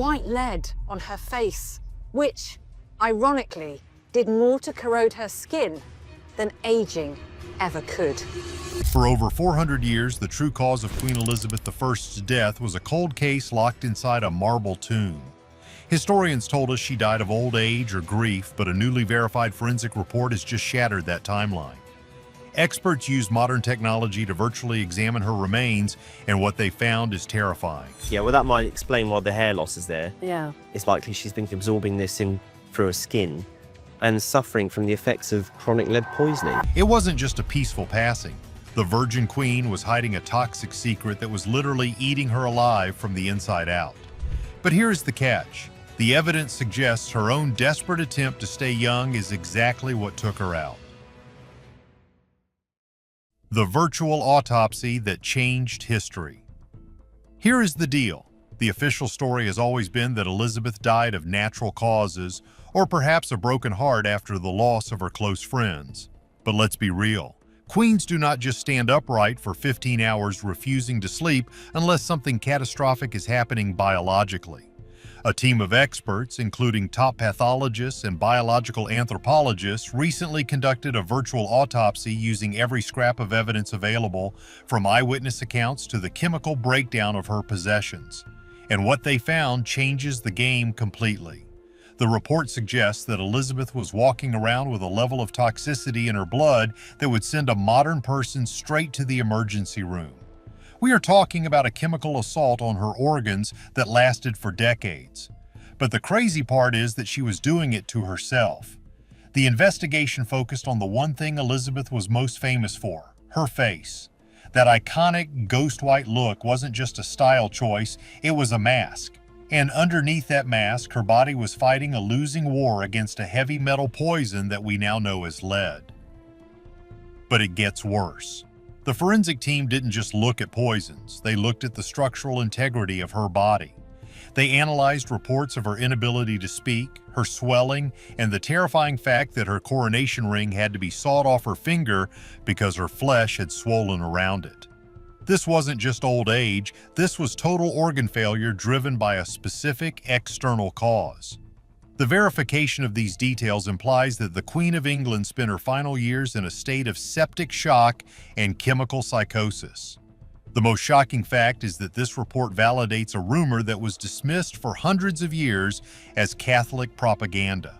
white lead on her face, which, ironically, did more to corrode her skin than aging ever could. For over 400 years, the true cause of Queen Elizabeth I's death was a cold case locked inside a marble tomb. Historians told us she died of old age or grief, but a newly verified forensic report has just shattered that timeline. Experts used modern technology to virtually examine her remains, and what they found is terrifying. Yeah, well, that might explain why the hair loss is there. Yeah. It's likely she's been absorbing this in through her skin and suffering from the effects of chronic lead poisoning. It wasn't just a peaceful passing. The Virgin Queen was hiding a toxic secret that was literally eating her alive from the inside out. But here's the catch. The evidence suggests her own desperate attempt to stay young is exactly what took her out. The virtual autopsy that changed history. Here is the deal. The official story has always been that Elizabeth died of natural causes, or perhaps a broken heart after the loss of her close friends. But let's be real. Queens do not just stand upright for 15 hours refusing to sleep unless something catastrophic is happening biologically. A team of experts, including top pathologists and biological anthropologists, recently conducted a virtual autopsy using every scrap of evidence available, from eyewitness accounts to the chemical breakdown of her possessions. And what they found changes the game completely. The report suggests that Elizabeth was walking around with a level of toxicity in her blood that would send a modern person straight to the emergency room. We are talking about a chemical assault on her organs that lasted for decades. But the crazy part is that she was doing it to herself. The investigation focused on the one thing Elizabeth was most famous for, her face. That iconic ghost white look wasn't just a style choice, it was a mask. And underneath that mask, her body was fighting a losing war against a heavy metal poison that we now know as lead. But it gets worse. The forensic team didn't just look at poisons, they looked at the structural integrity of her body. They analyzed reports of her inability to speak, her swelling, and the terrifying fact that her coronation ring had to be sawed off her finger because her flesh had swollen around it. This wasn't just old age, this was total organ failure driven by a specific external cause. The verification of these details implies that the Queen of England spent her final years in a state of septic shock and chemical psychosis. The most shocking fact is that this report validates a rumor that was dismissed for hundreds of years as Catholic propaganda.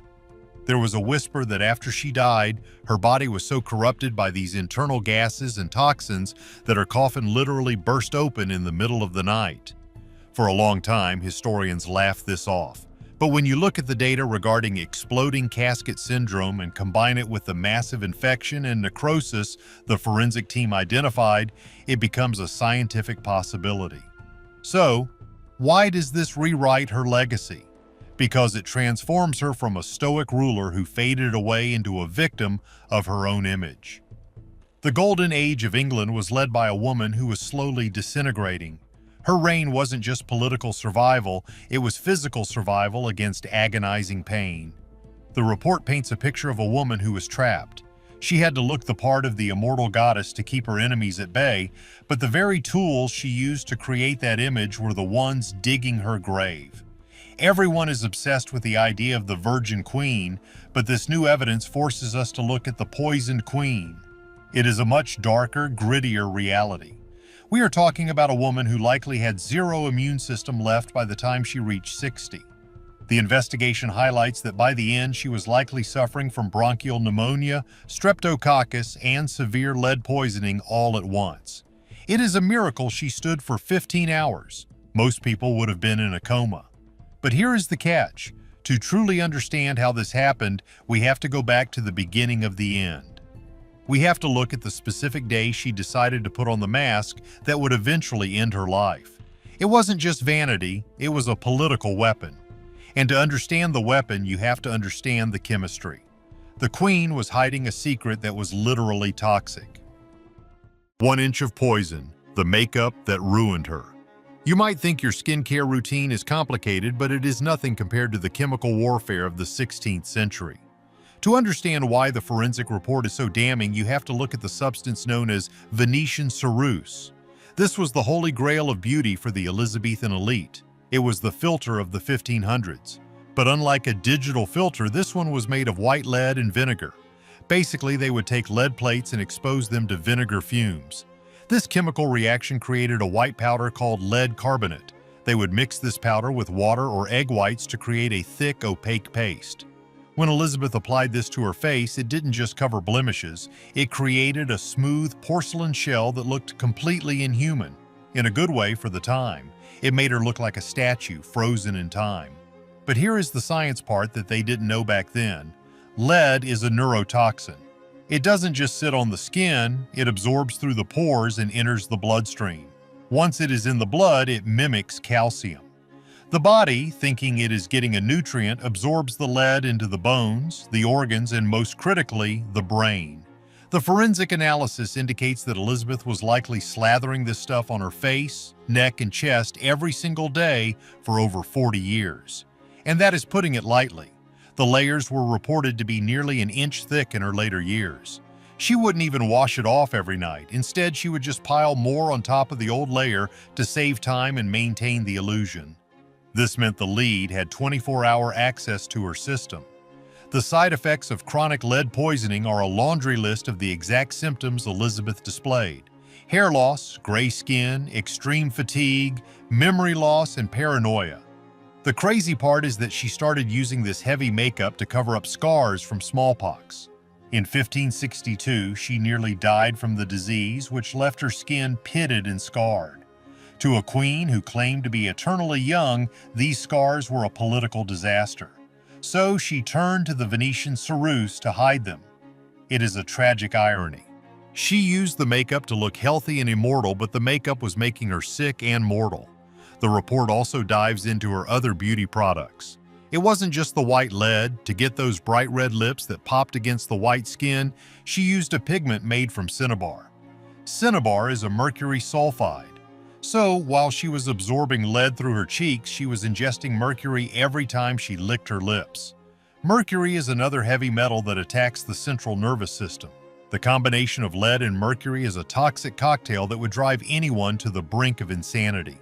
There was a whisper that after she died, her body was so corrupted by these internal gases and toxins that her coffin literally burst open in the middle of the night. For a long time, historians laughed this off. But when you look at the data regarding exploding casket syndrome and combine it with the massive infection and necrosis the forensic team identified, it becomes a scientific possibility. So, why does this rewrite her legacy? Because it transforms her from a stoic ruler who faded away into a victim of her own image. The golden age of England was led by a woman who was slowly disintegrating. Her reign wasn't just political survival, it was physical survival against agonizing pain. The report paints a picture of a woman who was trapped. She had to look the part of the immortal goddess to keep her enemies at bay, but the very tools she used to create that image were the ones digging her grave. Everyone is obsessed with the idea of the Virgin Queen, but this new evidence forces us to look at the poisoned queen. It is a much darker, grittier reality. We are talking about a woman who likely had zero immune system left by the time she reached 60. The investigation highlights that by the end she was likely suffering from bronchial pneumonia, streptococcus, and severe lead poisoning all at once. It is a miracle she stood for 15 hours. Most people would have been in a coma. But here is the catch. To truly understand how this happened, we have to go back to the beginning of the end. We have to look at the specific day she decided to put on the mask that would eventually end her life. It wasn't just vanity, it was a political weapon. And to understand the weapon, you have to understand the chemistry. The Queen was hiding a secret that was literally toxic. 1 inch of poison, the makeup that ruined her. You might think your skincare routine is complicated, but it is nothing compared to the chemical warfare of the 16th century. To understand why the forensic report is so damning, you have to look at the substance known as Venetian ceruse. This was the holy grail of beauty for the Elizabethan elite. It was the filter of the 1500s. But unlike a digital filter, this one was made of white lead and vinegar. Basically, they would take lead plates and expose them to vinegar fumes. This chemical reaction created a white powder called lead carbonate. They would mix this powder with water or egg whites to create a thick, opaque paste. When Elizabeth applied this to her face, it didn't just cover blemishes, it created a smooth porcelain shell that looked completely inhuman. In a good way for the time. It made her look like a statue, frozen in time. But here is the science part that they didn't know back then. Lead is a neurotoxin. It doesn't just sit on the skin, it absorbs through the pores and enters the bloodstream. Once it is in the blood, it mimics calcium. The body, thinking it is getting a nutrient, absorbs the lead into the bones, the organs, and most critically, the brain. The forensic analysis indicates that Elizabeth was likely slathering this stuff on her face, neck, and chest every single day for over 40 years. And that is putting it lightly. The layers were reported to be nearly an inch thick in her later years. She wouldn't even wash it off every night. Instead, she would just pile more on top of the old layer to save time and maintain the illusion. This meant the lead had 24-hour access to her system. The side effects of chronic lead poisoning are a laundry list of the exact symptoms Elizabeth displayed: hair loss, gray skin, extreme fatigue, memory loss, and paranoia. The crazy part is that she started using this heavy makeup to cover up scars from smallpox. In 1562, she nearly died from the disease, which left her skin pitted and scarred. To a queen who claimed to be eternally young, these scars were a political disaster. So she turned to the Venetian ceruse to hide them. It is a tragic irony. She used the makeup to look healthy and immortal, but the makeup was making her sick and mortal. The report also dives into her other beauty products. It wasn't just the white lead. To get those bright red lips that popped against the white skin, she used a pigment made from cinnabar. Cinnabar is a mercury sulfide. So, while she was absorbing lead through her cheeks, she was ingesting mercury every time she licked her lips. Mercury is another heavy metal that attacks the central nervous system. The combination of lead and mercury is a toxic cocktail that would drive anyone to the brink of insanity.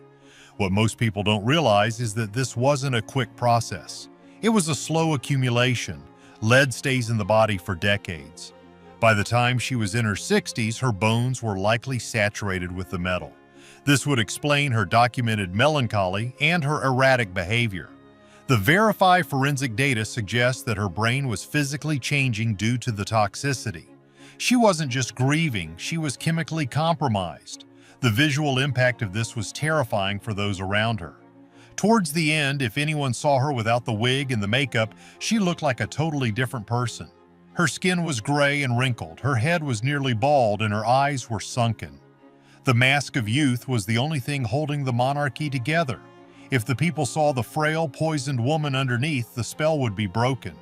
What most people don't realize is that this wasn't a quick process. It was a slow accumulation. Lead stays in the body for decades. By the time she was in her 60s, her bones were likely saturated with the metal. This would explain her documented melancholy and her erratic behavior. The verified forensic data suggests that her brain was physically changing due to the toxicity. She wasn't just grieving, she was chemically compromised. The visual impact of this was terrifying for those around her. Towards the end, if anyone saw her without the wig and the makeup, she looked like a totally different person. Her skin was gray and wrinkled, her head was nearly bald, and her eyes were sunken. The mask of youth was the only thing holding the monarchy together. If the people saw the frail, poisoned woman underneath, the spell would be broken.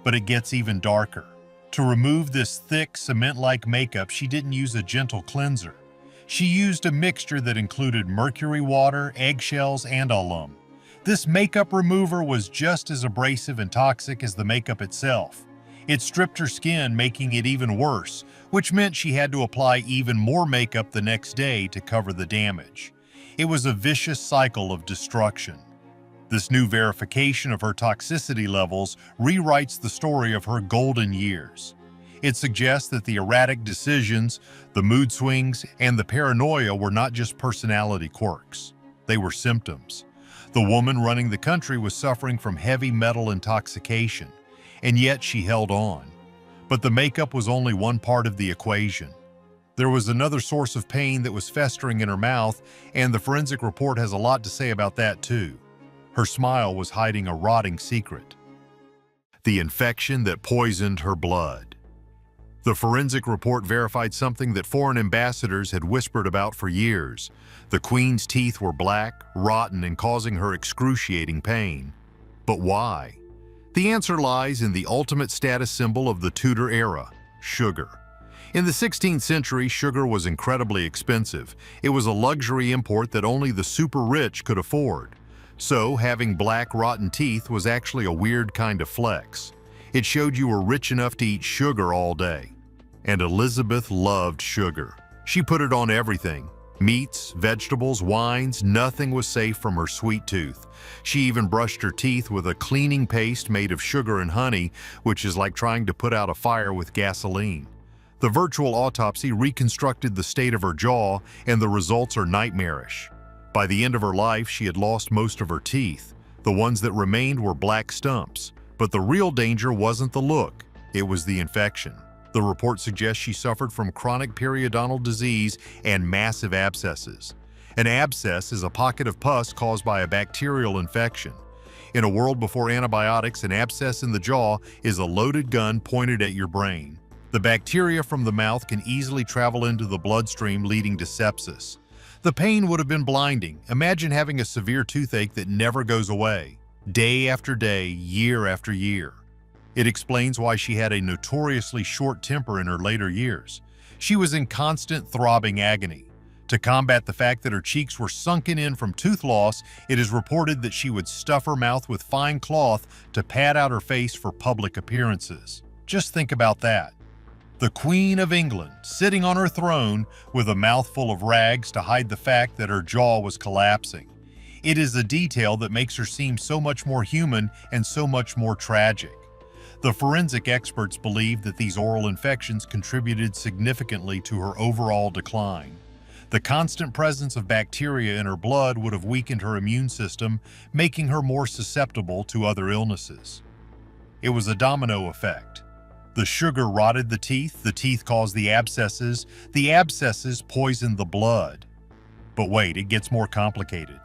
But it gets even darker. To remove this thick, cement-like makeup, she didn't use a gentle cleanser. She used a mixture that included mercury water, eggshells, and alum. This makeup remover was just as abrasive and toxic as the makeup itself. It stripped her skin, making it even worse, which meant she had to apply even more makeup the next day to cover the damage. It was a vicious cycle of destruction. This new verification of her toxicity levels rewrites the story of her golden years. It suggests that the erratic decisions, the mood swings, and the paranoia were not just personality quirks. They were symptoms. The woman running the country was suffering from heavy metal intoxication, and yet she held on. But the makeup was only one part of the equation. There was another source of pain that was festering in her mouth, and the forensic report has a lot to say about that too. Her smile was hiding a rotting secret: the infection that poisoned her blood. The forensic report verified something that foreign ambassadors had whispered about for years. The Queen's teeth were black, rotten, and causing her excruciating pain. But why? The answer lies in the ultimate status symbol of the Tudor era: sugar. In the 16th century, sugar was incredibly expensive. It was a luxury import that only the super rich could afford. So, having black, rotten teeth was actually a weird kind of flex. It showed you were rich enough to eat sugar all day. And Elizabeth loved sugar. She put it on everything: Meats, vegetables, wines, nothing was safe from her sweet tooth. She even brushed her teeth with a cleaning paste made of sugar and honey, which is like trying to put out a fire with gasoline. The virtual autopsy reconstructed the state of her jaw, and the results are nightmarish. By the end of her life, she had lost most of her teeth. The ones that remained were black stumps. But the real danger wasn't the look, it was the infection. The report suggests she suffered from chronic periodontal disease and massive abscesses. An abscess is a pocket of pus caused by a bacterial infection. In a world before antibiotics, an abscess in the jaw is a loaded gun pointed at your brain. The bacteria from the mouth can easily travel into the bloodstream, leading to sepsis. The pain would have been blinding. Imagine having a severe toothache that never goes away, day after day, year after year. It explains why she had a notoriously short temper in her later years. She was in constant throbbing agony. To combat the fact that her cheeks were sunken in from tooth loss, it is reported that she would stuff her mouth with fine cloth to pad out her face for public appearances. Just think about that. The Queen of England, sitting on her throne with a mouthful of rags to hide the fact that her jaw was collapsing. It is a detail that makes her seem so much more human and so much more tragic. The forensic experts believe that these oral infections contributed significantly to her overall decline. The constant presence of bacteria in her blood would have weakened her immune system, making her more susceptible to other illnesses. It was a domino effect. The sugar rotted the teeth caused the abscesses poisoned the blood. But wait, it gets more complicated.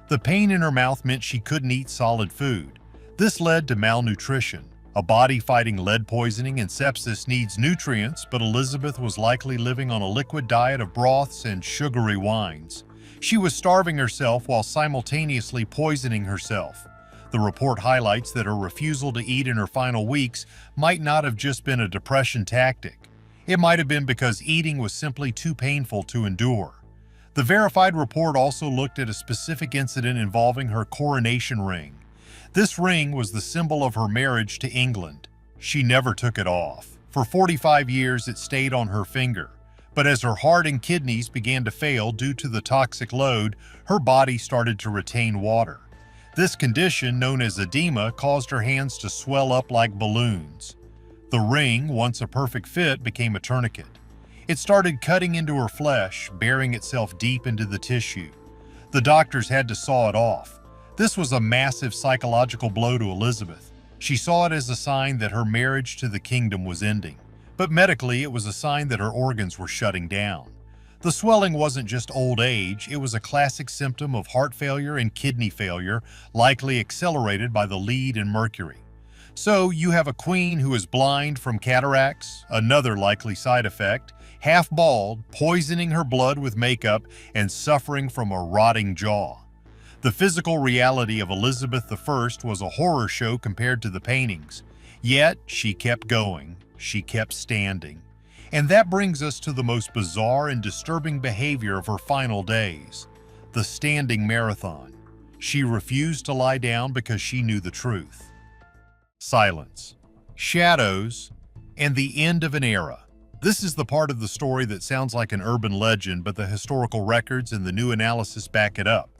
The pain in her mouth meant she couldn't eat solid food. This led to malnutrition. A body fighting lead poisoning and sepsis needs nutrients, but Elizabeth was likely living on a liquid diet of broths and sugary wines. She was starving herself while simultaneously poisoning herself. The report highlights that her refusal to eat in her final weeks might not have just been a depression tactic. It might have been because eating was simply too painful to endure. The verified report also looked at a specific incident involving her coronation ring. This ring was the symbol of her marriage to England. She never took it off. For 45 years, it stayed on her finger. But as her heart and kidneys began to fail due to the toxic load, her body started to retain water. This condition, known as edema, caused her hands to swell up like balloons. The ring, once a perfect fit, became a tourniquet. It started cutting into her flesh, burying itself deep into the tissue. The doctors had to saw it off. This was a massive psychological blow to Elizabeth. She saw it as a sign that her marriage to the kingdom was ending. But medically, it was a sign that her organs were shutting down. The swelling wasn't just old age, it was a classic symptom of heart failure and kidney failure, likely accelerated by the lead and mercury. So you have a queen who is blind from cataracts, another likely side effect, half bald, poisoning her blood with makeup, and suffering from a rotting jaw. The physical reality of Elizabeth I was a horror show compared to the paintings. Yet, she kept going, she kept standing. And that brings us to the most bizarre and disturbing behavior of her final days, the standing marathon. She refused to lie down because she knew the truth. Silence, shadows, and the end of an era. This is the part of the story that sounds like an urban legend, but the historical records and the new analysis back it up.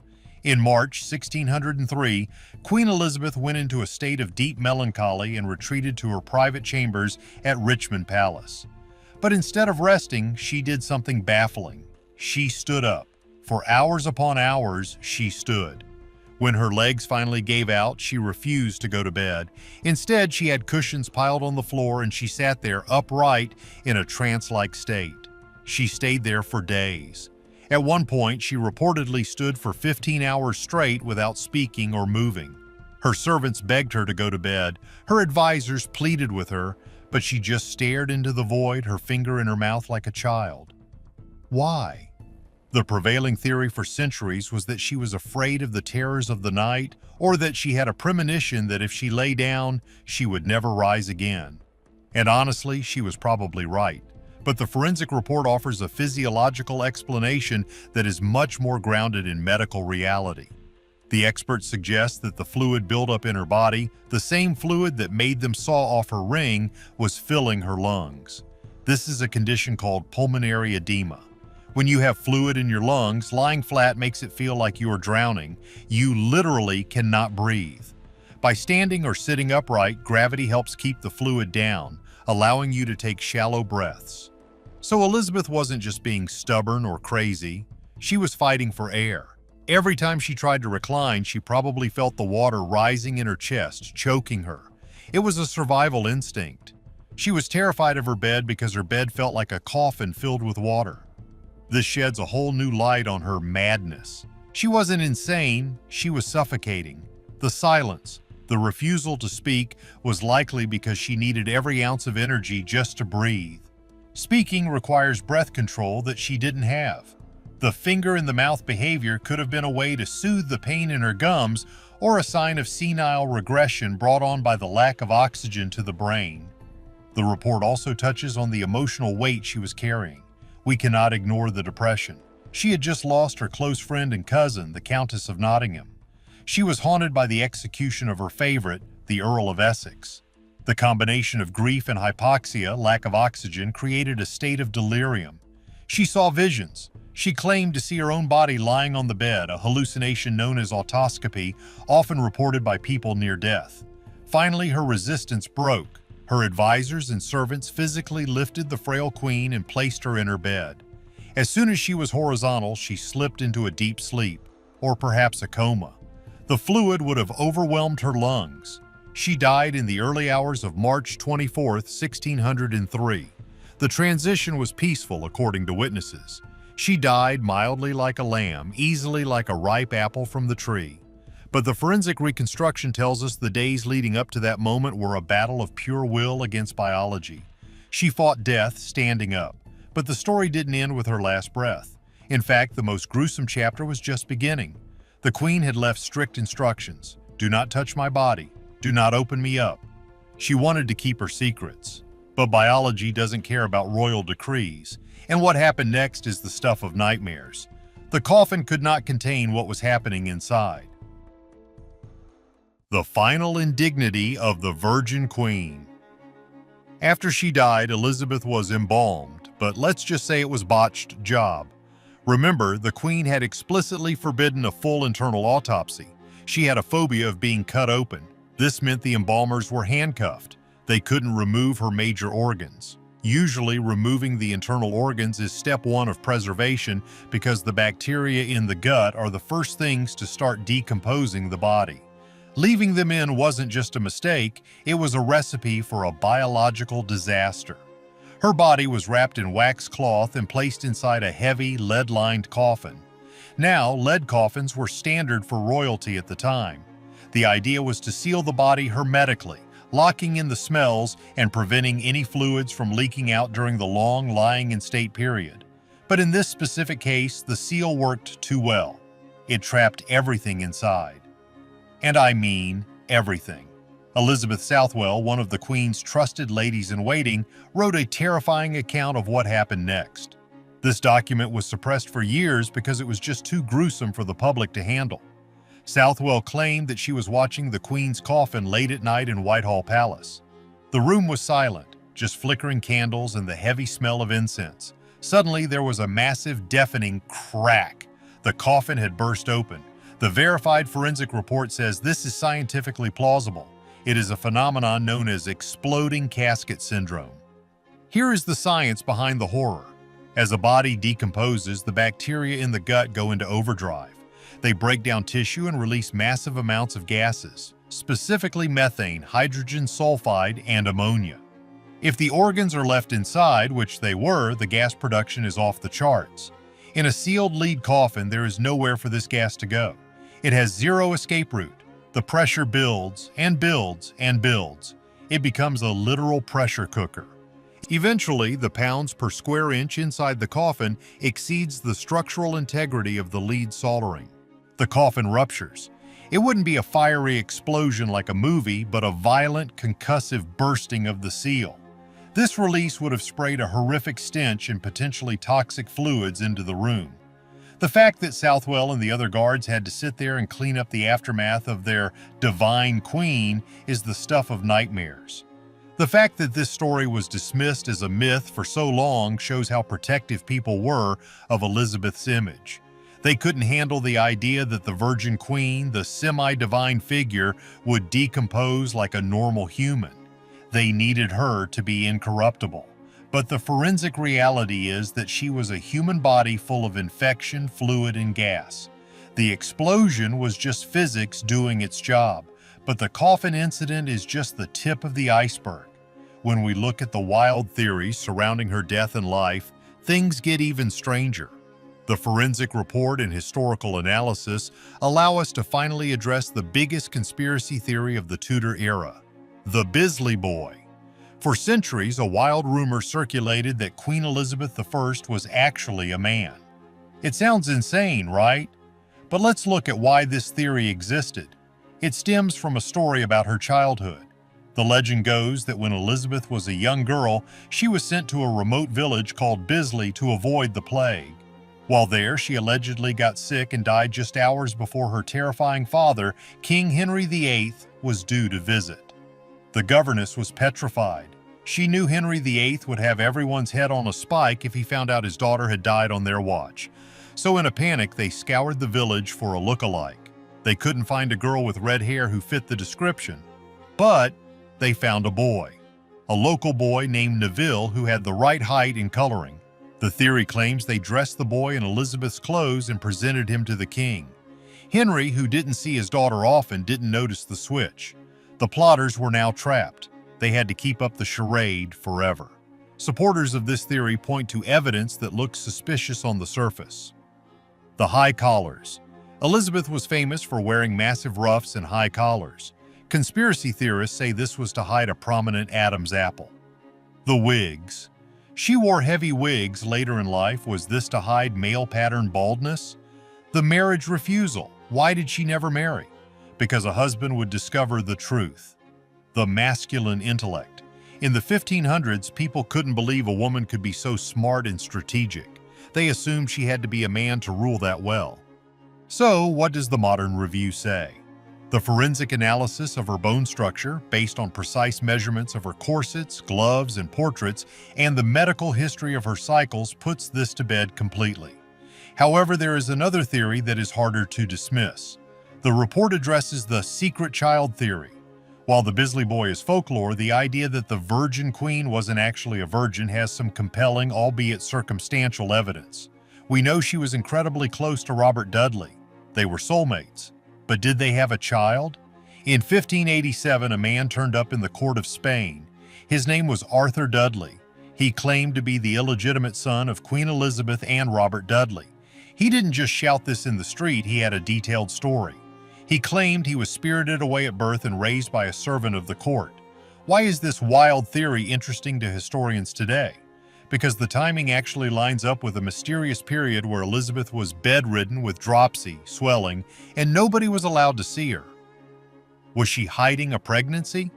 In March 1603, Queen Elizabeth went into a state of deep melancholy and retreated to her private chambers at Richmond Palace. But instead of resting, she did something baffling. She stood up. For hours upon hours, she stood. When her legs finally gave out, she refused to go to bed. Instead, she had cushions piled on the floor and she sat there upright in a trance-like state. She stayed there for days. At one point, she reportedly stood for 15 hours straight without speaking or moving. Her servants begged her to go to bed. Her advisors pleaded with her, but she just stared into the void, her finger in her mouth like a child. Why? The prevailing theory for centuries was that she was afraid of the terrors of the night, or that she had a premonition that if she lay down, she would never rise again. And honestly, she was probably right. But the forensic report offers a physiological explanation that is much more grounded in medical reality. The experts suggest that the fluid buildup in her body, the same fluid that made them saw off her ring, was filling her lungs. This is a condition called pulmonary edema. When you have fluid in your lungs, lying flat makes it feel like you are drowning. You literally cannot breathe. By standing or sitting upright, gravity helps keep the fluid down, allowing you to take shallow breaths. So Elizabeth wasn't just being stubborn or crazy, she was fighting for air. Every time she tried to recline, she probably felt the water rising in her chest, choking her. It was a survival instinct. She was terrified of her bed because her bed felt like a coffin filled with water. This sheds a whole new light on her madness. She wasn't insane, she was suffocating. The silence, the refusal to speak, was likely because she needed every ounce of energy just to breathe. Speaking requires breath control that she didn't have. The finger-in-the-mouth behavior could have been a way to soothe the pain in her gums or a sign of senile regression brought on by the lack of oxygen to the brain. The report also touches on the emotional weight she was carrying. We cannot ignore the depression. She had just lost her close friend and cousin, the Countess of Nottingham. She was haunted by the execution of her favorite, the Earl of Essex. The combination of grief and hypoxia, lack of oxygen, created a state of delirium. She saw visions. She claimed to see her own body lying on the bed, a hallucination known as autopsy, often reported by people near death. Finally, her resistance broke. Her advisors and servants physically lifted the frail queen and placed her in her bed. As soon as she was horizontal, she slipped into a deep sleep, or perhaps a coma. The fluid would have overwhelmed her lungs. She died in the early hours of March 24, 1603. The transition was peaceful, according to witnesses. She died mildly like a lamb, easily like a ripe apple from the tree. But the forensic reconstruction tells us the days leading up to that moment were a battle of pure will against biology. She fought death standing up, but the story didn't end with her last breath. In fact, the most gruesome chapter was just beginning. The queen had left strict instructions. Do not touch my body. Do not open me up. She wanted to keep her secrets. But biology doesn't care about royal decrees, and what happened next is the stuff of nightmares. The coffin could not contain what was happening inside. The final indignity of the Virgin Queen. After she died, Elizabeth was embalmed, but let's just say it was a botched job. Remember, the Queen had explicitly forbidden a full internal autopsy. She had a phobia of being cut open. This meant the embalmers were handcuffed. They couldn't remove her major organs. Usually, removing the internal organs is step one of preservation because the bacteria in the gut are the first things to start decomposing the body. Leaving them in wasn't just a mistake, it was a recipe for a biological disaster. Her body was wrapped in wax cloth and placed inside a heavy, lead-lined coffin. Now, lead coffins were standard for royalty at the time. The idea was to seal the body hermetically, locking in the smells and preventing any fluids from leaking out during the long lying-in-state period. But in this specific case, the seal worked too well. It trapped everything inside. And I mean everything. Elizabeth Southwell, one of the Queen's trusted ladies-in-waiting, wrote a terrifying account of what happened next. This document was suppressed for years because it was just too gruesome for the public to handle. Southwell claimed that she was watching the Queen's coffin late at night in Whitehall Palace. The room was silent, just flickering candles and the heavy smell of incense. Suddenly, there was a massive, deafening crack. The coffin had burst open. The verified forensic report says this is scientifically plausible. It is a phenomenon known as exploding casket syndrome. Here is the science behind the horror. As a body decomposes, the bacteria in the gut go into overdrive. They break down tissue and release massive amounts of gases, specifically methane, hydrogen sulfide, and ammonia. If the organs are left inside, which they were, the gas production is off the charts. In a sealed lead coffin, there is nowhere for this gas to go. It has zero escape route. The pressure builds and builds and builds. It becomes a literal pressure cooker. Eventually, the pounds per square inch inside the coffin exceeds the structural integrity of the lead soldering. The coffin ruptures. It wouldn't be a fiery explosion like a movie, but a violent, concussive bursting of the seal. This release would have sprayed a horrific stench and potentially toxic fluids into the room. The fact that Southwell and the other guards had to sit there and clean up the aftermath of their divine queen is the stuff of nightmares. The fact that this story was dismissed as a myth for so long shows how protective people were of Elizabeth's image. They couldn't handle the idea that the Virgin Queen, the semi-divine figure, would decompose like a normal human. They needed her to be incorruptible. But the forensic reality is that she was a human body full of infection, fluid, and gas. The explosion was just physics doing its job, but the coffin incident is just the tip of the iceberg. When we look at the wild theories surrounding her death and life, things get even stranger. The forensic report and historical analysis allow us to finally address the biggest conspiracy theory of the Tudor era, the Bisley Boy. For centuries, a wild rumor circulated that Queen Elizabeth I was actually a man. It sounds insane, right? But let's look at why this theory existed. It stems from a story about her childhood. The legend goes that when Elizabeth was a young girl, she was sent to a remote village called Bisley to avoid the plague. While there, she allegedly got sick and died just hours before her terrifying father, King Henry VIII, was due to visit. The governess was petrified. She knew Henry VIII would have everyone's head on a spike if he found out his daughter had died on their watch. So in a panic, they scoured the village for a look-alike. They couldn't find a girl with red hair who fit the description. But they found a boy. A local boy named Neville who had the right height and coloring. The theory claims they dressed the boy in Elizabeth's clothes and presented him to the king. Henry, who didn't see his daughter often, didn't notice the switch. The plotters were now trapped. They had to keep up the charade forever. Supporters of this theory point to evidence that looks suspicious on the surface. The high collars. Elizabeth was famous for wearing massive ruffs and high collars. Conspiracy theorists say this was to hide a prominent Adam's apple. The wigs. She wore heavy wigs later in life. Was this to hide male-pattern baldness? The marriage refusal. Why did she never marry? Because a husband would discover the truth. The masculine intellect. In the 1500s, people couldn't believe a woman could be so smart and strategic. They assumed she had to be a man to rule that well. So, what does the modern review say? The forensic analysis of her bone structure, based on precise measurements of her corsets, gloves, and portraits, and the medical history of her cycles, puts this to bed completely. However, there is another theory that is harder to dismiss. The report addresses the secret child theory. While the Bisley Boy is folklore, the idea that the Virgin Queen wasn't actually a virgin has some compelling, albeit circumstantial, evidence. We know she was incredibly close to Robert Dudley. They were soulmates. But did they have a child? In 1587, a man turned up in the court of Spain. His name was Arthur Dudley. He claimed to be the illegitimate son of Queen Elizabeth and Robert Dudley. He didn't just shout this in the street, he had a detailed story. He claimed he was spirited away at birth and raised by a servant of the court. Why is this wild theory interesting to historians today? Because the timing actually lines up with a mysterious period where Elizabeth was bedridden with dropsy, swelling, and nobody was allowed to see her. Was she hiding a pregnancy?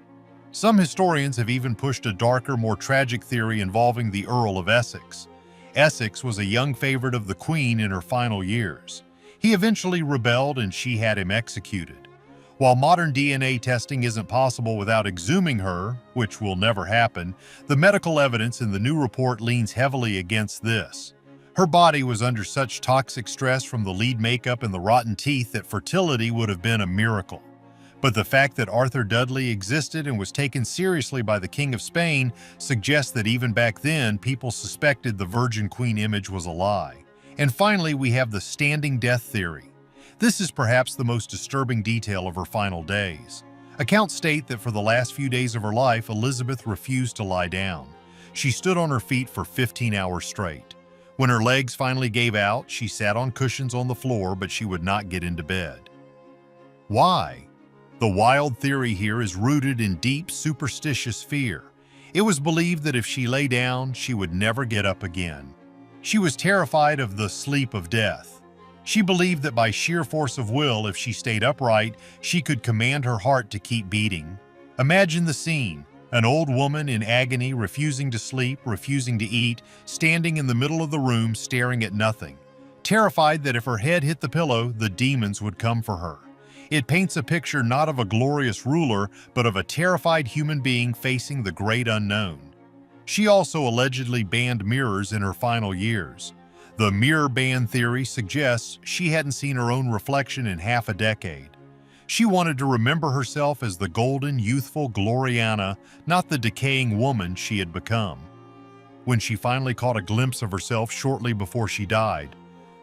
Some historians have even pushed a darker, more tragic theory involving the Earl of Essex. Essex was a young favorite of the Queen in her final years. He eventually rebelled and she had him executed. While modern DNA testing isn't possible without exhuming her, which will never happen, the medical evidence in the new report leans heavily against this. Her body was under such toxic stress from the lead makeup and the rotten teeth that fertility would have been a miracle. But the fact that Arthur Dudley existed and was taken seriously by the King of Spain suggests that even back then, people suspected the Virgin Queen image was a lie. And finally, we have the standing death theory. This is perhaps the most disturbing detail of her final days. Accounts state that for the last few days of her life, Elizabeth refused to lie down. She stood on her feet for 15 hours straight. When her legs finally gave out, she sat on cushions on the floor, but she would not get into bed. Why? The wild theory here is rooted in deep, superstitious fear. It was believed that if she lay down, she would never get up again. She was terrified of the sleep of death. She believed that by sheer force of will, if she stayed upright, she could command her heart to keep beating. Imagine the scene. An old woman in agony, refusing to sleep, refusing to eat, standing in the middle of the room, staring at nothing. Terrified that if her head hit the pillow, the demons would come for her. It paints a picture not of a glorious ruler, but of a terrified human being facing the great unknown. She also allegedly banned mirrors in her final years. The mirror ban theory suggests she hadn't seen her own reflection in half a decade. She wanted to remember herself as the golden, youthful Gloriana, not the decaying woman she had become. When she finally caught a glimpse of herself shortly before she died,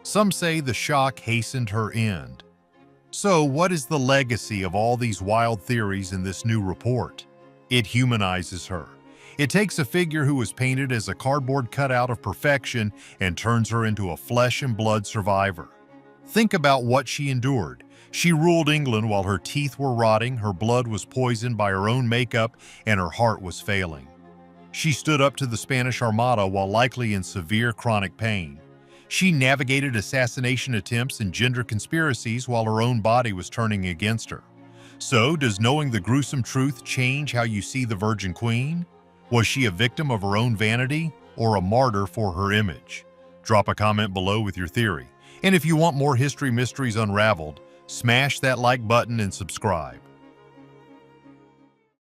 some say the shock hastened her end. So, what is the legacy of all these wild theories in this new report? It humanizes her. It takes a figure who was painted as a cardboard cutout of perfection and turns her into a flesh and blood survivor. Think about what she endured. She ruled England while her teeth were rotting, her blood was poisoned by her own makeup, and her heart was failing. She stood up to the Spanish Armada while likely in severe chronic pain. She navigated assassination attempts and gender conspiracies while her own body was turning against her. So, does knowing the gruesome truth change how you see the Virgin Queen? Was she a victim of her own vanity or a martyr for her image? Drop a comment below with your theory. And if you want more history mysteries unraveled, smash that like button and subscribe.